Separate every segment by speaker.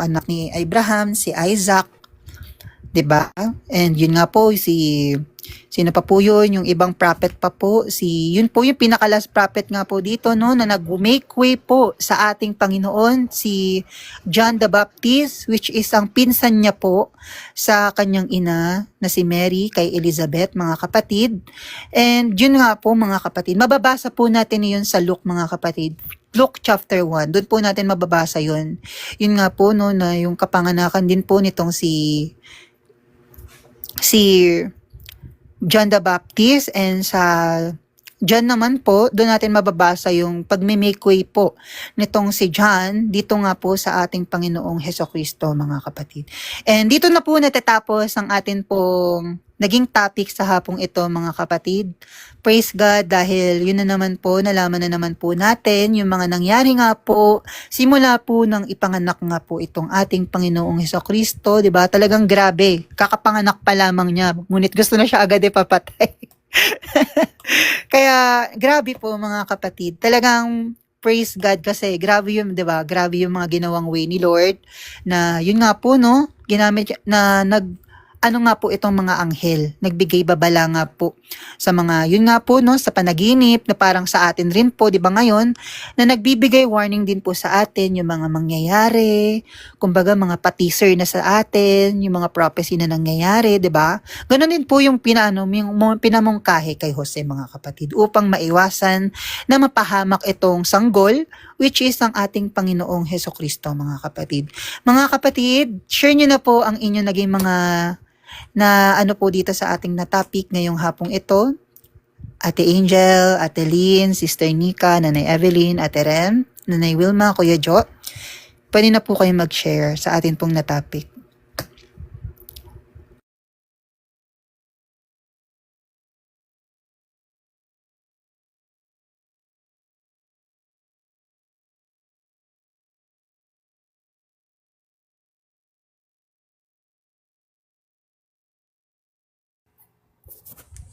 Speaker 1: anak ni Abraham, si Isaac, 'di ba? And yun nga po sino pa po yun, yung ibang prophet pa po, yun po yung pinaka-last prophet nga po dito, no, na nag-make way po sa ating Panginoon, si John the Baptist, which is ang pinsan niya po sa kanyang ina na si Mary kay Elizabeth, mga kapatid. And yun nga po, mga kapatid, mababasa po natin yun sa Luke, mga kapatid. Luke chapter 1, doon po natin mababasa yun. Yun nga po, no, na yung kapanganakan din po nitong si John the Baptist, and sa John naman po, doon natin mababasa yung pagme-make way po nitong si John dito nga po sa ating Panginoong Hesukristo, mga kapatid. And dito na po natatapos ang atin pong naging topic sa hapong ito, mga kapatid. Praise God, dahil yun na naman po, nalaman na naman po natin yung mga nangyari nga po simula po nang ipanganak nga po itong ating Panginoong Hesukristo, 'di ba? Talagang grabe, kakapanganak pa lamang niya, ngunit gusto na siya agad ipapatay. Kaya grabe po, mga kapatid. Talagang praise God, kasi grabe yung, 'di ba? Grabe yung mga ginawang way ni Lord, na yun nga po, no, ginamit na ano nga po itong mga anghel, nagbigay babala nga po sa mga, yun nga po, no, sa panaginip, na parang sa atin rin po, di ba ngayon, na nagbibigay warning din po sa atin, yung mga mangyayari, kumbaga mga pa-teaser na sa atin, yung mga prophecy na nangyayari, di ba? Ganon din po yung pinamungkahi kay Jose, mga kapatid, upang maiwasan na mapahamak itong sanggol, which is ang ating Panginoong Hesukristo, mga kapatid. Mga kapatid, share nyo na po ang inyong naging mga na ano po dito sa ating na topic ngayong hapong ito. Ate Angel, Ate Lynn, Sister Nika, Nanay Evelyn, Ate Rem, Nanay Wilma, Kuya Jo. Pwede na po kayo mag-share sa atin pong na topic.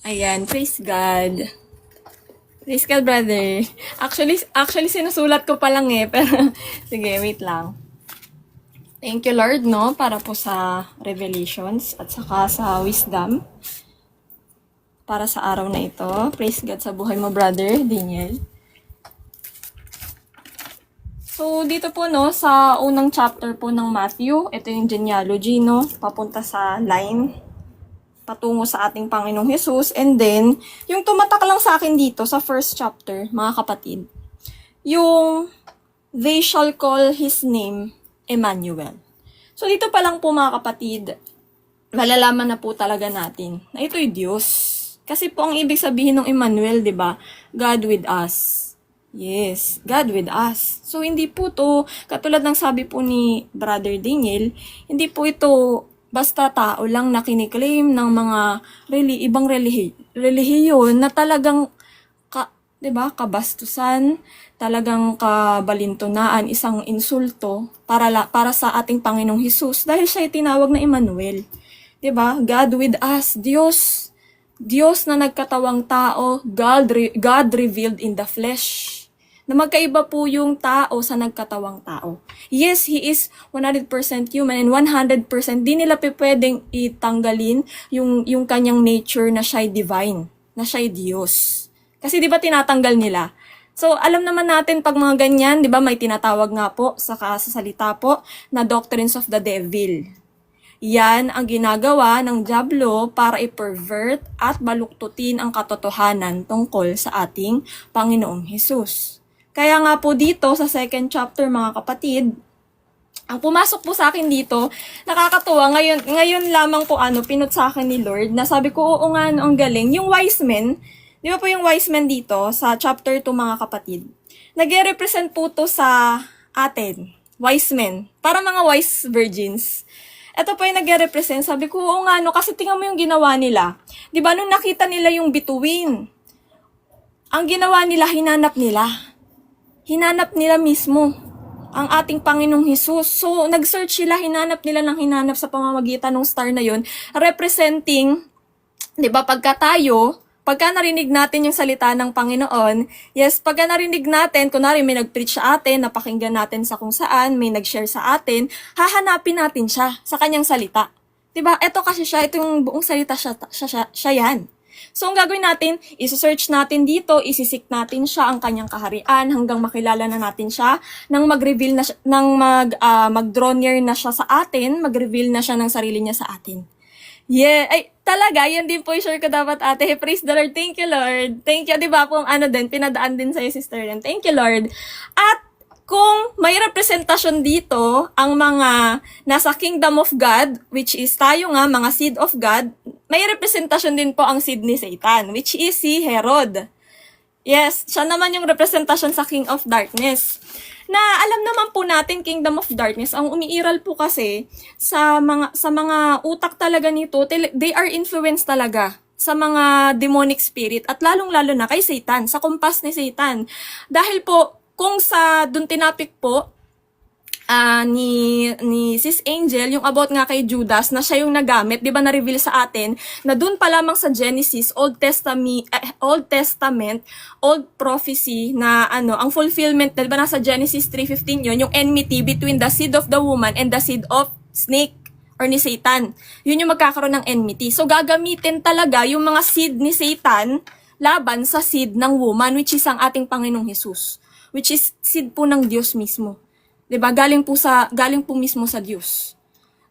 Speaker 2: Ayan, praise God. Praise God, brother. Actually sinusulat ko pa lang eh, pero sige, wait lang. Thank you, Lord, no, para po sa revelations at saka sa wisdom para sa araw na ito. Praise God sa buhay mo, brother Daniel. So, dito po, no, sa unang chapter po ng Matthew, ito yung genealogy, no, papunta sa line patungo sa ating Panginoong Jesus. And then, yung tumatak lang sa akin dito sa first chapter, mga kapatid, yung they shall call his name Emmanuel. So, dito pa lang po, mga kapatid, malalaman na po talaga natin na ito'y Diyos. Kasi po ang ibig sabihin ng Emmanuel, di ba? God with us. Yes, God with us. So, hindi po to, katulad ng sabi po ni Brother Daniel, hindi po ito basta tao lang na kiniklaim ng mga ibang relihiyon na talagang 'di ba, kabastusan, talagang kabalintunaan, isang insulto para sa ating Panginoong Hesus dahil siya ay tinawag na Emmanuel. 'Di ba? God with us, Diyos na nagkatawang tao, God revealed in the flesh. Na magkaiba po yung tao sa nagkatawang tao. Yes, He is 100% human and 100% di nila pwedeng itanggalin yung kanyang nature na siya'y divine, na siya'y Diyos. Kasi di ba tinatanggal nila? So, alam naman natin pag mga ganyan, di ba may tinatawag nga po sa salita po na doctrines of the devil. Yan ang ginagawa ng dyablo para i-pervert at baluktutin ang katotohanan tungkol sa ating Panginoong Hesus. Kaya nga po dito sa second chapter, mga kapatid, ang pumasok po sa akin dito, nakakatuwa, ngayon lamang po pinot sa akin ni Lord, na sabi ko, oo nga, ang galing. Yung wise men, di ba po yung wise men dito sa chapter 2, mga kapatid, nag-represent po to sa atin, wise men, para mga wise virgins. Ito po yung nag-represent, sabi ko, oo nga, kasi tingnan mo yung ginawa nila. Di ba, nung nakita nila yung bituin, ang ginawa nila, hinanap nila mismo ang ating Panginoong Hesus. So, nag-search sila, hinanap sa pamamagitan ng star na yun, representing, di ba, pagka tayo pagka narinig natin yung salita ng Panginoon, yes, pagka narinig natin, kunwari may nag-preach sa atin, napakinggan natin sa kung saan, may nag-share sa atin, hahanapin natin siya sa kanyang salita. Diba? Ito kasi siya, ito yung buong salita siya yan. So, ang gagawin natin, isi-search natin dito, isisik natin siya, ang kanyang kaharian, hanggang makilala na natin siya, nang mag-reveal na siya, nang mag-draw near na siya sa atin, mag-reveal na siya ng sarili niya sa atin. Yeah, ay, talaga, yan din po yung share ko dapat ate. Praise the Lord. Thank you, Lord. Thank you, di ba po, pinadaan din sa'yo, sister. And thank you, Lord. At, kung may representasyon dito, ang mga nasa kingdom of God, which is tayo nga, mga seed of God, may representasyon din po ang seed ni Satan, which is si Herod. Yes, siya naman yung representasyon sa King of Darkness. Na alam naman po natin, Kingdom of Darkness, ang umiiral po kasi sa mga utak talaga nito, they are influenced talaga sa mga demonic spirit at lalong-lalo na kay Satan, sa kumpas ni Satan. Dahil po, kung sa dun tinapik po ni Sis Angel, yung about nga kay Judas, na siya yung nagamit, di ba na-reveal sa atin, na dun pa lamang sa Genesis, Old Testament, Old Prophecy, na ang fulfillment, di ba nasa Genesis 3:15 yun, yung enmity between the seed of the woman and the seed of snake, or ni Satan. Yun yung magkakaroon ng enmity. So, gagamitin talaga yung mga seed ni Satan laban sa seed ng woman, which is ang ating Panginoong Jesus. Which is seed po ng Diyos mismo. 'Di ba? Galing po mismo sa Diyos.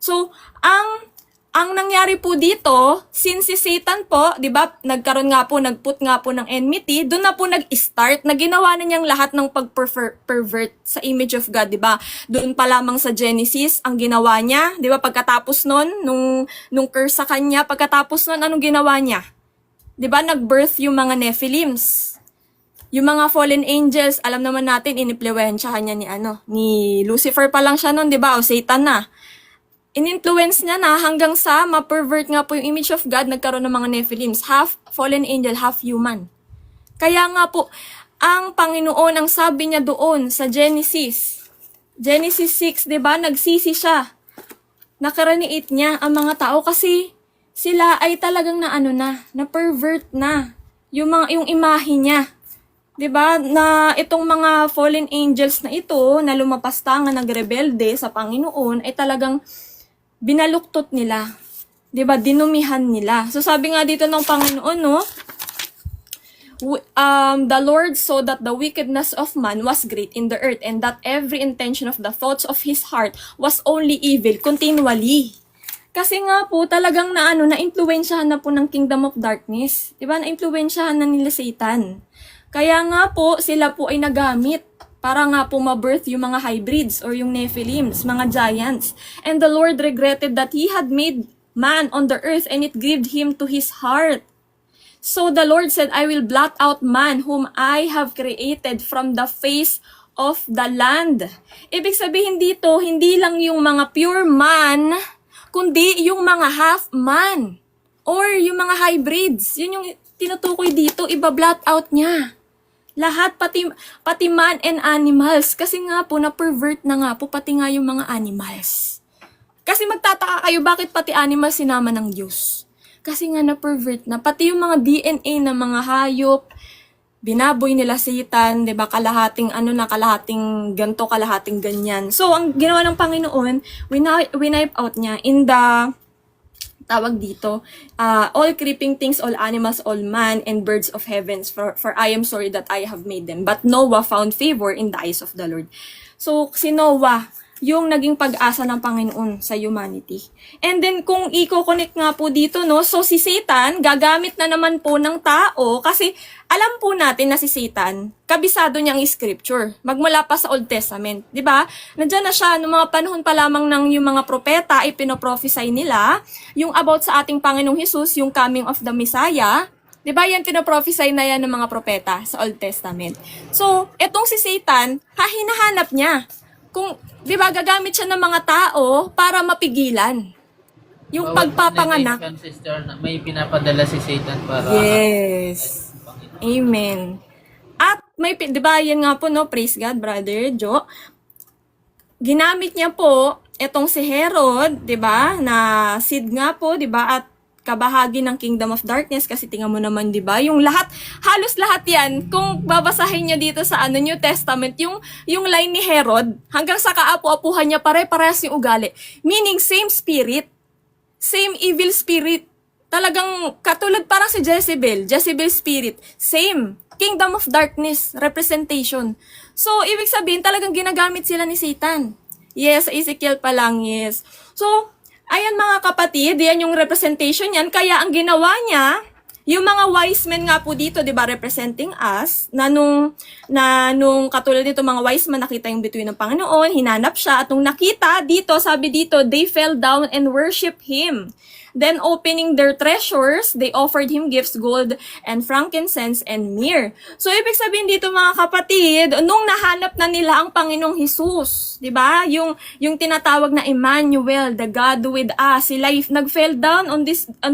Speaker 2: So, ang nangyari po dito, since si Satan po, 'di ba, nagput nga po ng enmity, doon na po nag-start, na ginawa na niyang lahat ng pag-pervert sa image of God, 'di ba? Doon pa lamang sa Genesis, ang ginawa niya, 'di ba, pagkatapos nung curse sa kanya, pagkatapos nun, anong ginawa niya? 'Di ba, nag-birth yung mga Nephilims. Yung mga fallen angels, alam naman natin, inimpluwensyahan niya ni Lucifer pa lang siya nun, di ba? O Satan na. In-influence niya na hanggang sa ma-pervert nga po yung image of God, nagkaroon ng mga Nephilims. Half fallen angel, half human. Kaya nga po, ang Panginoon, ang sabi niya doon sa Genesis 6, di ba? Nagsisi siya. Nakaraniit niya ang mga tao kasi sila ay talagang na-pervert na. Yung imahe niya. 'Di ba, na itong mga fallen angels na ito na lumapastangan, nagrebelde sa Panginoon ay talagang binaluktot nila. 'Di ba, dinumihan nila. So sabi nga dito ng Panginoon, the Lord saw that the wickedness of man was great in the earth, and that every intention of the thoughts of his heart was only evil continually. Kasi nga po talagang na-influensyahan na po ng Kingdom of Darkness. 'Di ba, na-influensyahan na nila Satan. Kaya nga po, sila po ay nagamit para nga po ma-birth yung mga hybrids or yung Nephilims, mga giants. And the Lord regretted that He had made man on the earth, and it grieved Him to His heart. So the Lord said, I will blot out man whom I have created from the face of the land. Ibig sabihin dito, hindi lang yung mga pure man, kundi yung mga half man or yung mga hybrids. Yun yung tinutukoy dito, iba-blot out niya. Lahat, pati man and animals. Kasi nga po, na-pervert na nga po, pati nga yung mga animals. Kasi magtataka kayo, bakit pati animals sinama ng Diyos? Kasi nga na-pervert na. Pati yung mga DNA ng mga hayop, binaboy nila Satan, 'di ba? Kalahating kalahating ganto, kalahating ganyan. So, ang ginawa ng Panginoon, winipe out niya in the tawag dito, all creeping things, all animals, all man, and birds of heavens, for I am sorry that I have made them. But Noah found favor in the eyes of the Lord. So, si Noah, yung naging pag-asa ng Panginoon sa humanity. And then, kung i-connect nga po dito, so si Satan, gagamit na naman po ng tao, kasi alam po natin na si Satan, kabisado niyang scripture, magmula pa sa Old Testament, di ba? Nandiyan na siya, noong mga panahon pa lamang ng yung mga propeta, ay pinoprophesy nila, yung about sa ating Panginoong Jesus, yung coming of the Messiah, di ba yan, pinoprophesy na yan ng mga propeta sa Old Testament. So, etong si Satan, hinahanap niya, kung, di ba, gagamit siya ng mga tao para mapigilan yung pagpapanganak.
Speaker 3: Sister, may pinapadala si Satan para...
Speaker 2: Yes. Amen. At may, di ba, yan nga po, praise God, Brother Joe. Ginamit niya po, etong si Herod, di ba, na seed nga po, di ba, at kabahagi ng Kingdom of Darkness kasi tingnan mo naman 'di ba? Yung lahat, halos lahat 'yan kung babasahin niyo dito sa New Testament, yung line ni Herod hanggang sa kaapu-apuhan niya pare-parehas yung ugali. Meaning same spirit, same evil spirit. Talagang katulad parang si Jezebel spirit, same Kingdom of Darkness representation. So ibig sabihin talagang ginagamit sila ni Satan. Yes, Ezekiel pa lang, yes. So, ayan mga kapatid, yan yung representation yan. Kaya ang ginawa niya, yung mga wise men nga po dito, 'di ba, representing us, na nung katulad nito mga wise men nakita yung bituin ng Panginoon, hinanap siya at nung nakita dito, sabi dito, they fell down and worship him. Then opening their treasures, they offered him gifts, gold and frankincense and myrrh. So ibig sabihin dito mga kapatid, nung nahanap na nila ang Panginoong Hesus, 'di ba? Yung tinatawag na Emmanuel, the God with us, sila nag-fell down on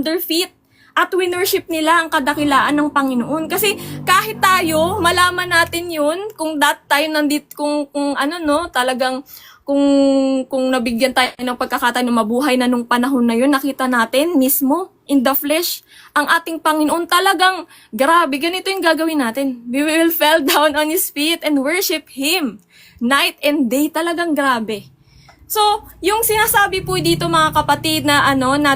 Speaker 2: their feet. At winorship nila ang kadakilaan ng Panginoon. Kasi kahit tayo, malaman natin yun, kung tayo nandito, kung ano no, talagang, kung nabigyan tayo ng pagkakataon na mabuhay na nung panahon na yun, nakita natin mismo, in the flesh, ang ating Panginoon talagang, grabe, ganito yung gagawin natin. We will fall down on His feet and worship Him. Night and day, talagang grabe. So, yung sinasabi po dito mga kapatid na na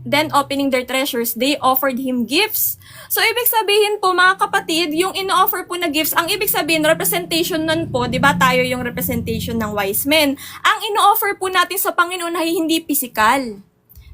Speaker 2: then opening their treasures, they offered him gifts. So, ibig sabihin po mga kapatid, yung ino-offer po na gifts, ang ibig sabihin, representation nun po, di ba tayo yung representation ng wise men. Ang ino-offer po natin sa Panginoon ay hindi physical.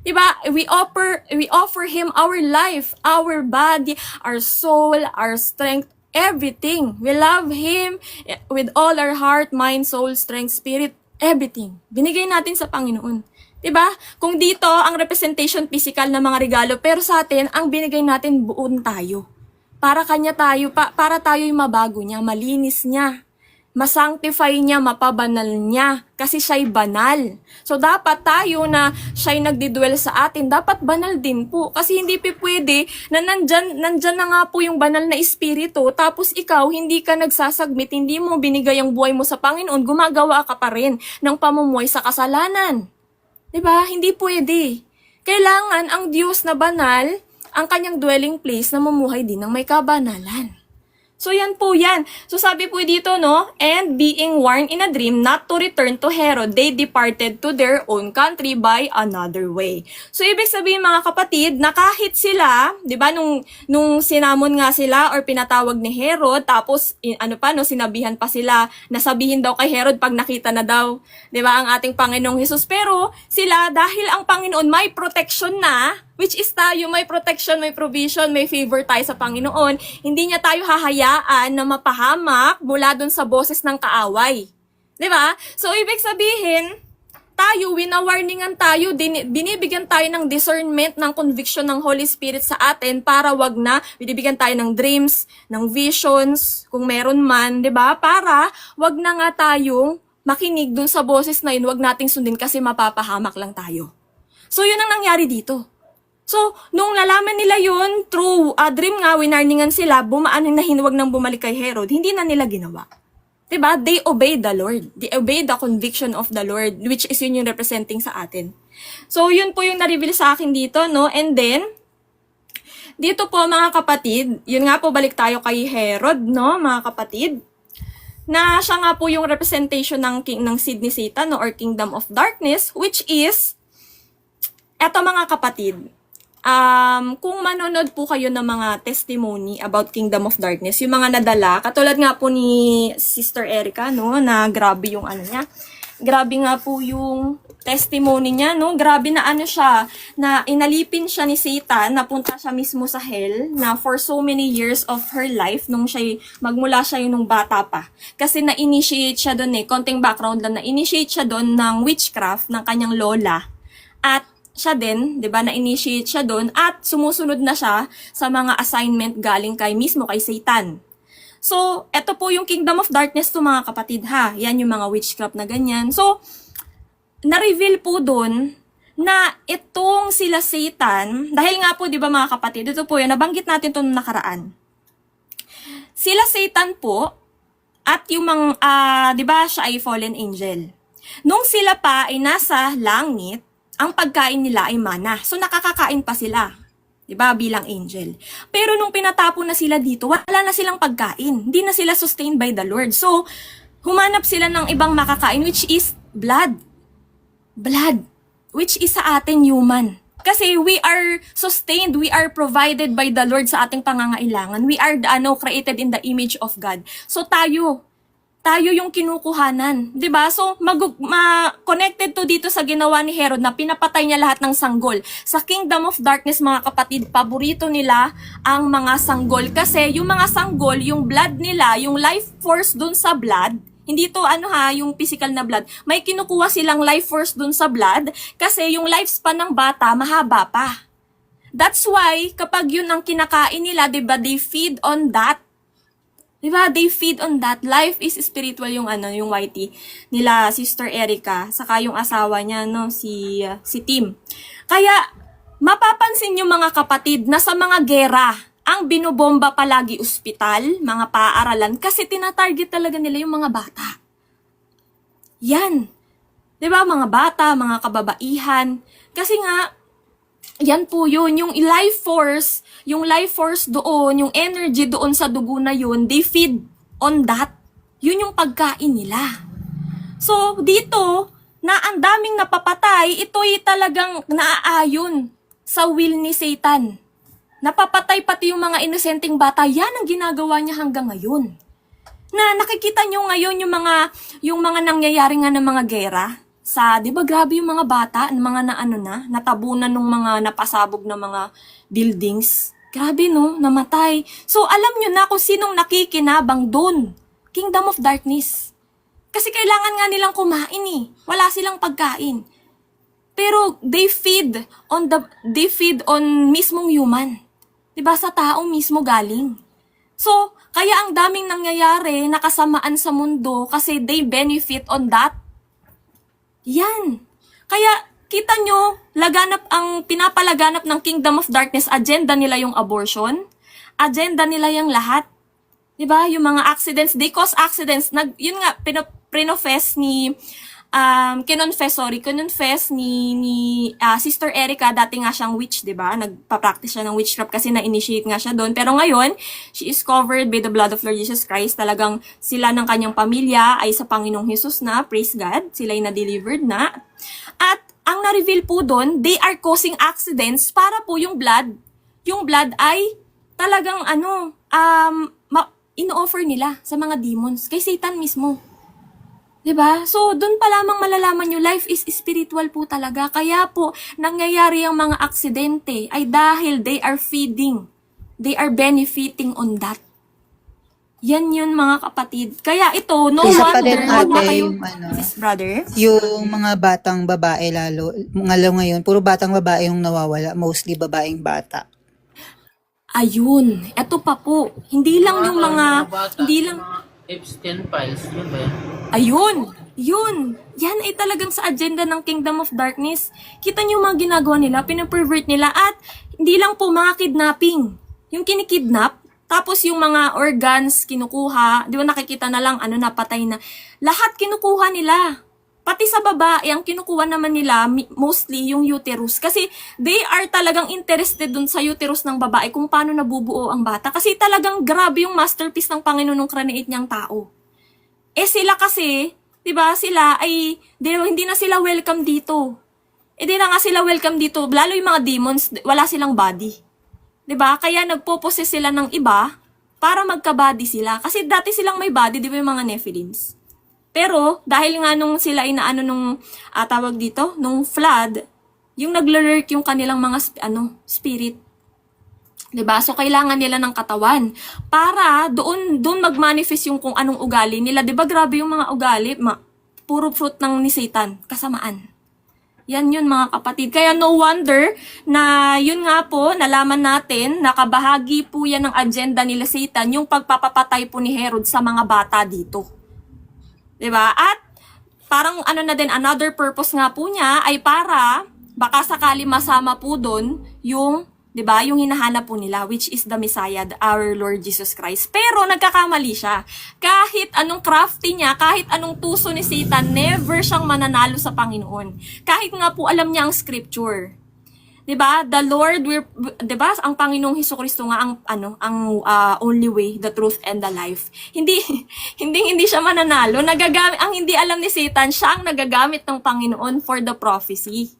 Speaker 2: Di ba? We offer Him our life, our body, our soul, our strength, everything. We love Him with all our heart, mind, soul, strength, spirit, everything. Binigay natin sa Panginoon. 'Di ba? Kung dito, ang representation physical na mga regalo, pero sa atin, ang binigay natin buon tayo. Para kanya tayo, para tayo yung mabago niya, malinis niya, masanctify niya, mapabanal niya, kasi siya'y banal. So, dapat tayo na siya'y nagdidwell sa atin, dapat banal din po. Kasi hindi pwede na nandyan na nga po yung banal na espiritu, tapos ikaw, hindi ka nagsasagmit, hindi mo binigay ang buhay mo sa Panginoon, gumagawa ka pa rin ng pamumuhay sa kasalanan. 'Di ba? Hindi pwede. Kailangan ang Diyos na banal, ang kanyang dwelling place na mamuhay din ng may kabanalan. So, yan po yan. So, sabi po dito, no, and being warned in a dream not to return to Herod, they departed to their own country by another way. So, ibig sabihin mga kapatid, na kahit sila, di ba, nung sinamon nga sila or pinatawag ni Herod, tapos, sinabihan pa sila, nasabihin daw kay Herod pag nakita na daw, di ba, ang ating Panginoong Hesus. Pero, sila, dahil ang Panginoon may protection na, which is tayo, may protection, may provision, may favor tayo sa Panginoon. Hindi niya tayo hahayaan na mapahamak mula dun sa boses ng kaaway. 'Di ba? So, ibig sabihin, tayo, winawarningan tayo, binibigyan tayo ng discernment, ng conviction ng Holy Spirit sa atin para wag na, binibigyan tayo ng dreams, ng visions, kung meron man, 'di ba? Para wag na nga tayong makinig dun sa boses na yun, wag nating sundin kasi mapapahamak lang tayo. So, yun ang nangyari dito. So, nung nalaman nila yun, through dream nga, winarningan sila, na hinwag nang bumalik kay Herod, hindi na nila ginawa. Diba? They obeyed the Lord. They obeyed the conviction of the Lord, which is yun yung representing sa atin. So, yun po yung na-reveal sa akin dito, no? And then, dito po mga kapatid, yun nga po, balik tayo kay Herod, no, mga kapatid, na siya nga po yung representation ng seed ni Satan, no, or kingdom of darkness, which is, eto mga kapatid, kung manonood po kayo ng mga testimony about Kingdom of Darkness, yung mga nadala, katulad nga po ni Sister Erica, no, na grabe yung niya, grabe nga po yung testimony niya, no, grabe na siya, na inalipin siya ni Satan, napunta siya mismo sa hell, na for so many years of her life, magmula siya yung nung bata pa, kasi na-initiate siya doon konting background lang, na-initiate siya doon ng witchcraft ng kanyang lola, at siya din, 'di ba, na-initiate siya doon at sumusunod na siya sa mga assignment galing mismo kay Satan. So, eto po yung Kingdom of Darkness to mga kapatid ha. Yan yung mga witchcraft na ganyan. So, na-reveal po doon na itong sila Satan, dahil nga po 'di ba mga kapatid, ito po yan, nabanggit natin 'to nung nakaraan. Sila Satan po at yung mga 'di ba, siya ay fallen angel. Nung sila pa ay nasa langit, ang pagkain nila ay mana. So nakakakain pa sila, 'di ba, bilang angel. Pero nung pinatapon na sila dito, wala na silang pagkain. Hindi na sila sustained by the Lord. So humanap sila ng ibang makakain, which is blood. Blood, which is sa atin human. Kasi we are sustained, we are provided by the Lord sa ating pangangailangan. We are created in the image of God. So tayo yung kinukuhanan, 'di ba? So connected to dito sa ginawa ni Herod na pinapatay niya lahat ng sanggol. Sa Kingdom of Darkness, mga kapatid, paborito nila ang mga sanggol kasi yung mga sanggol, yung blood nila, yung life force dun sa blood, hindi to yung physical na blood. May kinukuha silang life force dun sa blood kasi yung lifespan ng bata mahaba pa. That's why kapag yun ang kinakain nila, 'di ba, they feed on that. Diba? They feed on that. Life is spiritual yung yung YT nila, Sister Erica, saka yung asawa niya, si Tim. Kaya, mapapansin nyo mga kapatid na sa mga gera, ang binobomba palagi ospital, mga paaralan, kasi tinatarget talaga nila yung mga bata. Yan. Diba? Mga bata, mga kababaihan. Kasi nga, yan po yun, yung life force doon, yung energy doon sa dugo na yun, they feed on that. Yun yung pagkain nila. So, dito, na ang daming napapatay, ito'y talagang naaayon sa will ni Satan. Napapatay pati yung mga inosenteng bata, yan ang ginagawa niya hanggang ngayon. Na nakikita nyo ngayon yung mga nangyayari nga ng mga gera, di ba grabe yung mga bata, mga natabunan ng mga napasabog na mga buildings. Grabe namatay. So alam nyo na kung sinong nakikinabang doon. Kingdom of Darkness. Kasi kailangan nga nilang kumain Wala silang pagkain. Pero they feed on mismong human. 'Di ba, sa taong mismo galing. So, kaya ang daming nangyayari na kasamaan sa mundo kasi they benefit on that. Yan. Kaya, kita nyo, pinapalaganap ng Kingdom of Darkness, agenda nila yung abortion, agenda nila yung lahat. Diba? Yung mga accidents, they cause accidents. Yun nga, kinonfess ni Sister Erica, dati nga siyang witch, diba? Nagpa-practice siya ng witchcraft kasi na-initiate nga siya doon. Pero ngayon, she is covered by the blood of Lord Jesus Christ. Talagang sila ng kanyang pamilya ay sa Panginoong Jesus na, praise God, sila ay na-delivered na. At ang na-reveal po doon, they are causing accidents para po yung blood ay talagang ino-offer nila sa mga demons, kay Satan mismo. 'Di ba? So, doon pa lamang malalaman nyo, life is spiritual po talaga. Kaya po, nangyayari ang mga aksidente ay dahil they are feeding. They are benefiting on that. Yan yun, mga kapatid. Kaya ito, no
Speaker 1: Isa pa
Speaker 2: wonder,
Speaker 1: din
Speaker 2: huwag na
Speaker 1: ate
Speaker 2: kayong,
Speaker 1: yung
Speaker 2: sis brother.
Speaker 1: yung mga batang babae ngayon, puro batang babae yung nawawala, mostly babaeng bata.
Speaker 2: Ayun, eto pa po. Hindi lang yung mga,
Speaker 3: bata,
Speaker 2: hindi lang,
Speaker 3: mga Epstein files, yun ba yan?
Speaker 2: ayun, yun. Yan ay talagang sa agenda ng Kingdom of Darkness. Kita niyo mga ginagawa nila, pinapervert nila, at hindi lang po mga kidnapping. Yung kinikidnap, tapos yung mga organs kinukuha, di ba nakikita na lang, napatay na. Lahat kinukuha nila. Pati sa babae, ang kinukuha naman nila, mostly yung uterus. Kasi they are talagang interested dun sa uterus ng babae kung paano nabubuo ang bata. Kasi talagang grabe yung masterpiece ng Panginoon nung create niyang tao. Sila kasi, di ba, hindi na sila welcome dito. Di na nga sila welcome dito. Lalo yung mga demons, wala silang body. Di ba? Kaya nagpo-possess sila ng iba para magka-body sila. Kasi dati silang may body, di ba, yung mga Nephilims. Pero, dahil nga nung sila nung flood, yung naglalurk yung kanilang mga spirit. 'Di ba? So, kailangan nila ng katawan para doon mag-manifest yung kung anong ugali nila. 'Di ba grabe yung mga ugali? Puro fruit ng ni Satan, kasamaan. Yan yun, mga kapatid. Kaya no wonder na yun nga po, nalaman natin, nakabahagi po yan ng agenda nila Satan, yung pagpapapatay po ni Herod sa mga bata dito. 'Di ba? At parang another purpose nga po niya ay para baka sakali masama po doon yung 'Di ba? Yung hinahanap po nila, which is the Messiah, our Lord Jesus Christ. Pero nagkakamali siya. Kahit anong crafty niya, kahit anong tuso ni Satan, never siyang mananalo sa Panginoon. Kahit nga po alam niya ang scripture. 'Di ba? The Lord will, 'di ba? Ang Panginoong Hesukristo nga ang only way, the truth and the life. Hindi hindi siya mananalo. Nagagamit ang hindi alam ni Satan, siya ang nagagamit ng Panginoon for the prophecy.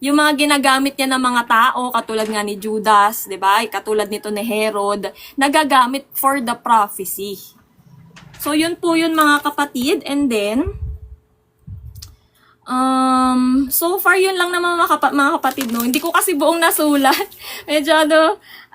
Speaker 2: Yung mga ginagamit niya ng mga tao, katulad nga ni Judas, 'di ba? Katulad nito ni Herod, nagagamit for the prophecy. So yun po yun mga kapatid, and then so far yun lang naman mga kapatid, no. Hindi ko kasi buong nasulat. Medyo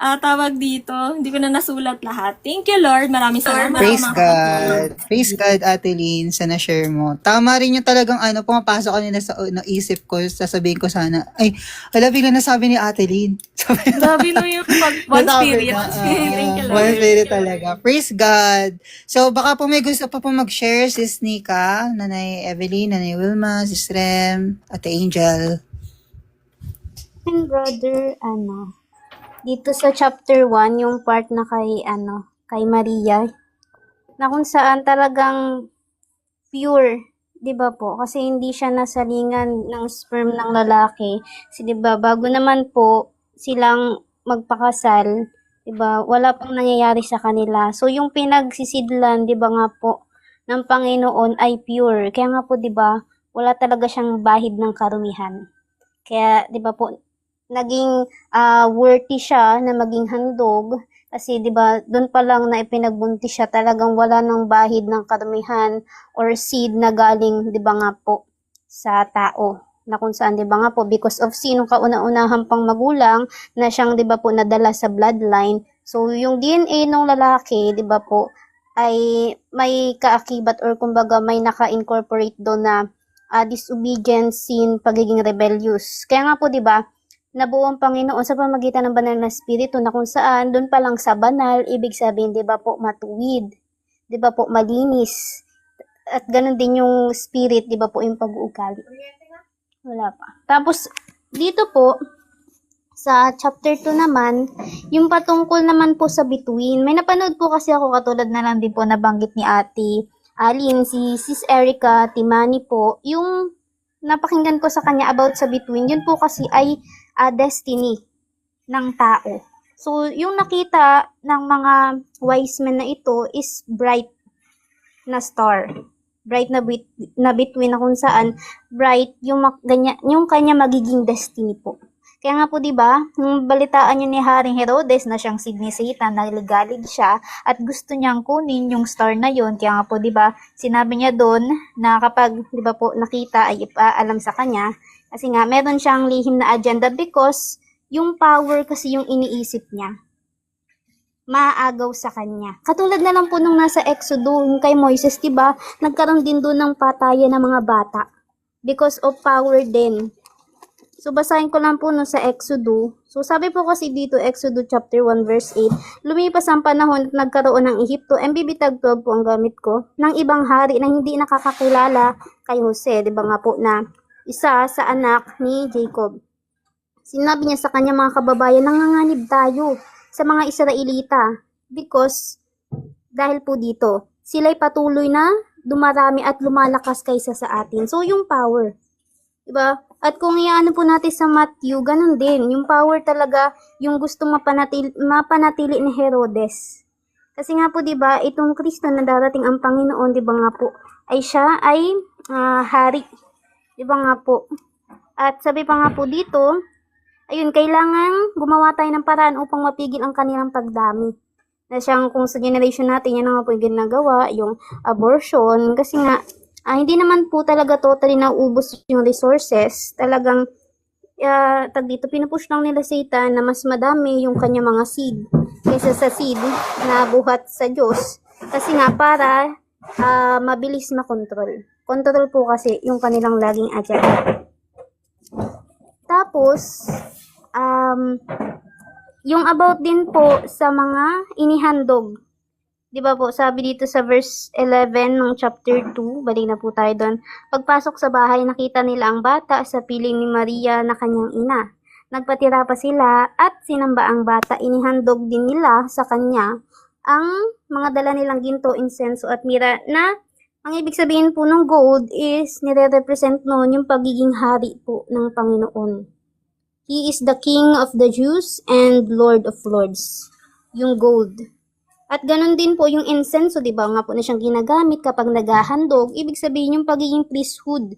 Speaker 2: tawag dito, hindi ko na nasulat lahat. Thank you, Lord. Maraming salamat.
Speaker 1: Praise
Speaker 2: mga
Speaker 1: God. Praise God, Ate Lynn, sa na-share mo. Tama rin yung talagang pumapasok kanina sa isip ko, sasabihin ko sana, ay, wala bigla nasabi ni Ate Lynn. Sabi
Speaker 2: Grabe no yung one
Speaker 1: nasabi
Speaker 2: spirit.
Speaker 1: na,
Speaker 2: Thank you, Lord.
Speaker 1: one spirit talaga. Praise God. So, baka po may gusto pa po mag-share, Sis Nika, Nanay Evelyn, Nanay Wilma, Sis Rem, Ate Angel.
Speaker 4: And brother, dito sa chapter 1, yung part na kay Maria, na kung saan talagang pure, 'di ba po? Kasi hindi siya nasalingan ng sperm ng lalaki. Kasi 'di ba, bago naman po silang magpakasal, 'di ba? Wala pang nangyayari sa kanila. So yung pinagsisidlan, 'di ba nga po, ng Panginoon ay pure. Kaya nga po 'di ba, wala talaga siyang bahid ng karumihan. Kaya 'di ba po, naging worthy siya na maging handog kasi 'di ba doon pa lang na ipinagbuntis siya, talagang wala ng bahid ng karumihan or seed na galing 'di ba nga po sa tao, na kung saan 'di ba nga po because of sin ng kauna-unahang pang magulang na siyang 'di ba po nadala sa bloodline. So yung DNA ng lalaki 'di ba po ay may kaakibat or kumbaga may naka-incorporate doon na disobedience, sin, pagiging rebellious. Kaya nga po 'di ba, nabuo ang Panginoon sa pamamagitan ng banal na spirito, na kung saan doon pa lang sa banal, ibig sabihin 'di ba po matuwid, 'di ba po malinis. At ganun din yung spirit, 'di ba po yung pag-uugali. Wala pa. Tapos dito po sa chapter 2 naman, yung patungkol naman po sa bituin. May napanood po kasi ako, katulad na lang din po nabanggit ni Ate Alin, si Sis Erica Timani po, yung napakinggan ko sa kanya about sa bituin, yun po kasi ay destiny ng tao. So, yung nakita ng mga wise men na ito is bright na star. Bright na bituin, na kung saan bright yung yung kanya magiging destiny po. Kaya nga po 'di ba, nung balitaan niyo ni Haring Herodes na siyang seed ni Satan, naligalig siya at gusto niyang kunin yung star na yon. Kaya nga po 'di ba, sinabi niya doon na kapag 'di ba po nakita ay ipaalam sa kanya, kasi nga meron siyang lihim na agenda because yung power kasi yung iniisip niya maaagaw sa kanya. Katulad na lang po nung nasa Exodo, yung kay Moises, 'di ba, nagkaroon din doon ng patayan ng mga bata because of power din. So, basahin ko lang po no sa Exodo. So, sabi po kasi dito, Exodo chapter 1 verse 8, lumipas ang panahon at nagkaroon ng Ehipto, and bibitag 12 po ang gamit ko, ng ibang hari na hindi nakakakilala kay Jose, di ba nga po, na isa sa anak ni Jacob. Sinabi niya sa kanya, mga kababayan, nanganganib tayo sa mga Israelita because dahil po dito, sila'y patuloy na dumarami at lumalakas kaysa sa atin. So, yung power, diba? At kung iyaano po natin sa Matthew, ganun din. Yung power talaga, yung gusto mapanatili ni Herodes. Kasi nga po, diba, itong Kristo na darating ang Panginoon, diba nga po, ay siya ay hari. Diba nga po. At sabi pa nga po dito, ayun, kailangan gumawa tayo ng paraan upang mapigil ang kanilang pagdami. Na siyang kung sa generation natin, yan nga po yung ginagawa, yung abortion. Kasi nga, hindi naman po talaga totally naubos yung resources. Talagang, dito, pinupush lang nila Satan na mas madami yung kanya mga seed kaysa sa seed na buhat sa Diyos. Kasi nga, para mabilis makontrol. Control po kasi yung kanilang laging agenda. Tapos, yung about din po sa mga inihandog. Di ba po, sabi dito sa verse 11 ng chapter 2, balik na po tayo doon. Pagpasok sa bahay, nakita nila ang bata sa piling ni Maria na kanyang ina. nagpatira pa sila at sinamba ang bata. Inihandog din nila sa kanya ang mga dala nilang ginto, insenso at mira na ang ibig sabihin po ng gold is nire-represent noon yung pagiging hari po ng Panginoon. He is the King of the Jews and Lord of Lords. Yung gold. At ganun din po yung insenso, di ba? Nga po na siyang ginagamit kapag naghahandog. Ibig sabihin yung pagiging priesthood